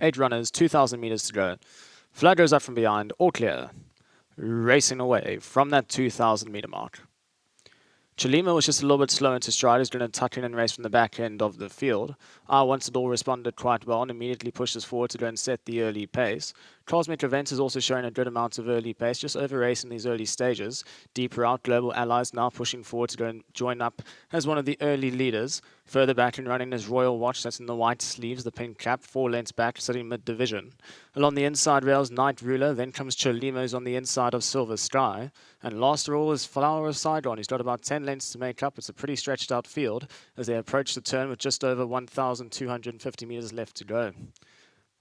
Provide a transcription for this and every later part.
8 runners, 2,000 meters to go. Flag goes up from behind, all clear. Racing away from that 2,000 meter mark. Chalima was just a little bit slow into stride. He's going to tuck in and race from the back end of the field. Once it all responded quite well and immediately pushes forward to go and set the early pace. Cosmic Events is also showing a good amount of early pace, just over racing these early stages. Deeper out, Global Allies now pushing forward to go and join up as one of the early leaders. Further back and running is Royal Watch, that's in the white sleeves, the pink cap, 4 lengths back, sitting mid-division. Along the inside rails, Night Ruler, then comes Cholimo's on the inside of Silver Sky. And last of all is Flower of Saigon. He's got about 10 lengths to make up. It's a pretty stretched out field as they approach the turn with just over 1,250 meters left to go.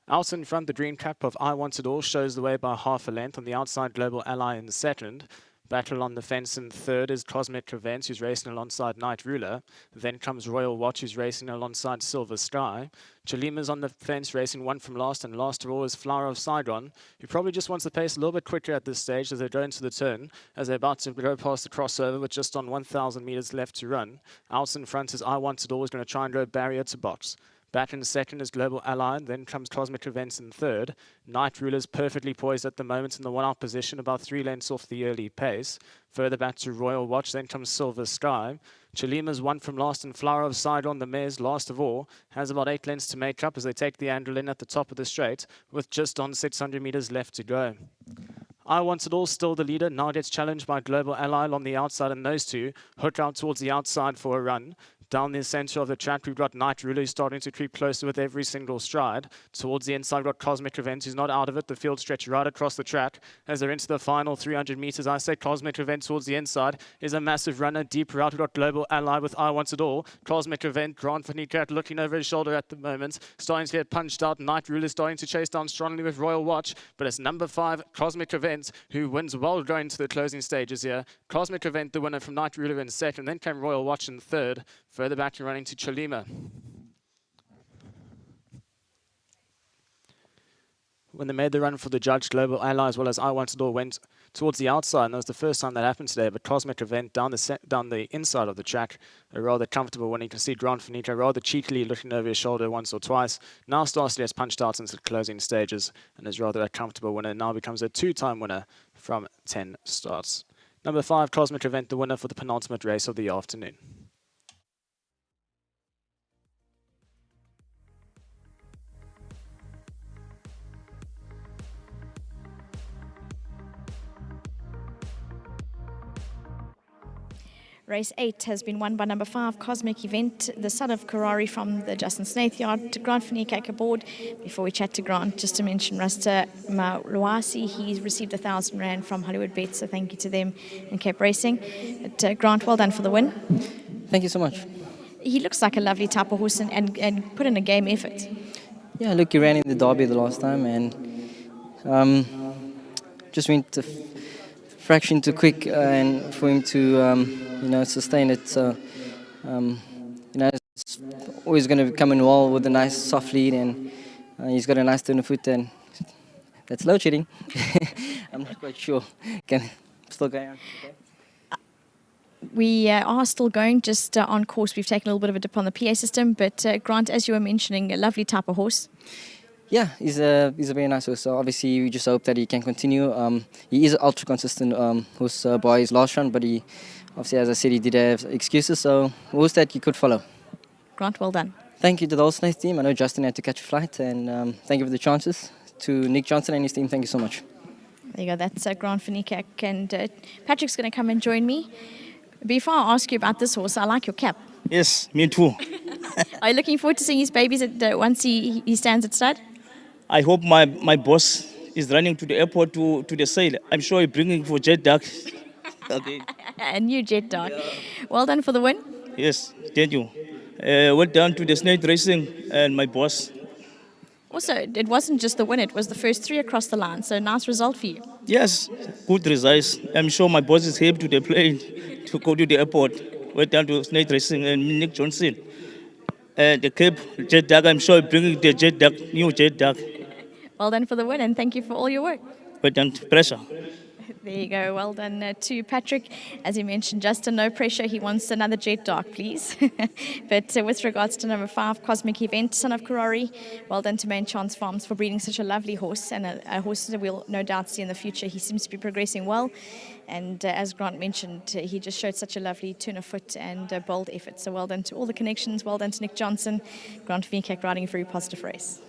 Out in front, the green cap of I Want It All shows the way by half a length. On the outside, Global Ally in second. Battle on the fence in third is Cosmic Events, who's racing alongside Night Ruler. Then comes Royal Watch, who's racing alongside Silver Sky. Chalima's on the fence, racing one from last, and last of all is Flower of Saigon, who probably just wants the pace a little bit quicker at this stage as they go into the turn, as they're about to go past the crossover with just on 1,000 meters left to run. Out in front is I Want It All, who's going to try and go barrier to box. Back in second is Global Ally, then comes Cosmic Events in third. Night Ruler's perfectly poised at the moment in the one-out position, about 3 lengths off the early pace. Further back to Royal Watch, then comes Silver Sky. Chalima's one from last, and Flower of Saigon, the mare's last of all, has about 8 lengths to make up as they take the angle in at the top of the straight, with just on 600 meters left to go. I Want It All, still the leader, now gets challenged by Global Ally on the outside, and those two hook out towards the outside for a run. Down the center of the track, we've got Night Ruler starting to creep closer with every single stride. Towards the inside, we've got Cosmic Events, who's not out of it. The field stretch right across the track as they're into the final 300 meters. I say Cosmic Event towards the inside is a massive runner. Deeper out, we've got Global Ally with I Want It All. Cosmic Event, Grant Van Niekerk looking over his shoulder at the moment, starting to get punched out. Night Ruler starting to chase down strongly with Royal Watch, but it's number 5, Cosmic Event, who wins well going to the closing stages here. Cosmic Event, the winner from Night Ruler in second, then came Royal Watch in third. Further back, you're running to Chalima. When they made the run for the judge, Global Ally as well as I Want It All went towards the outside, and that was the first time that happened today. But Cosmic Event down the inside of the track, a rather comfortable one. You can see Grant Finito rather cheekily looking over his shoulder once or twice. Now starts to get punched out into the closing stages and is rather a comfortable winner. Now becomes a 2-time winner from 10 starts. Number 5, Cosmic Event, the winner for the penultimate race of the afternoon. Race 8 has been won by number 5, Cosmic Event, the son of Karari from the Justin Snaith yard. To Grant Van Niekerk aboard. Before we chat to Grant, just to mention Rasta Mawasi, he's received 1,000 Rand from Hollywood Bets, so thank you to them and kept racing. But Grant, well done for the win. Thank you so much. He looks like a lovely type of horse and put in a game effort. Yeah, look, he ran in the Derby the last time and just went a fraction too quick and for him to sustain it. So, it's always going to come in well with a nice soft lead, and he's got a nice turn of foot, and that's low cheating. I'm not quite sure. Can still go on? Okay. We are still going, just on course. We've taken a little bit of a dip on the PA system, but Grant, as you were mentioning, a lovely type of horse. Yeah, he's a very nice horse. So obviously, we just hope that he can continue. He is an ultra consistent horse by his last run, but he obviously, as I said, he did have excuses. So horse that he could follow. Grant, well done. Thank you to the All Snaith team. I know Justin had to catch a flight, and thank you for the chances. To Nick Johnson and his team, thank you so much. There you go. That's Grant Van Niekerk, and Patrick's going to come and join me. Before I ask you about this horse, I like your cap. Yes, me too. Are you looking forward to seeing his babies once he stands at stud? I hope my boss is running to the airport to the sale. I'm sure he's bringing for Jet Dark. Okay. A new Jet Dark. Yeah. Well done for the win. Yes, thank you. Well done to the Snaith Racing and my boss. Also, it wasn't just the win, it was the first 3 across the line, so nice result for you. Yes, good results. I'm sure my boss is happy to the plane to go to the airport. Well done to Snaith Racing and Nick Johnson. The Cape Jet Dark, I'm sure bringing the Jet Dark, new Jet Dark. Well done for the win, and thank you for all your work. Well done, pressure. There you go. Well done to Patrick. As you mentioned, Justin, no pressure. He wants another Jet Dark, please. But with regards to number 5, Cosmic Event, Son of Karori, well done to Main Chance Farms for breeding such a lovely horse, and a horse that we'll no doubt see in the future. He seems to be progressing well. And as Grant mentioned, he just showed such a lovely turn of foot and bold effort. So well done to all the connections. Well done to Nick Johnson. Grant Vinkek riding a very positive race.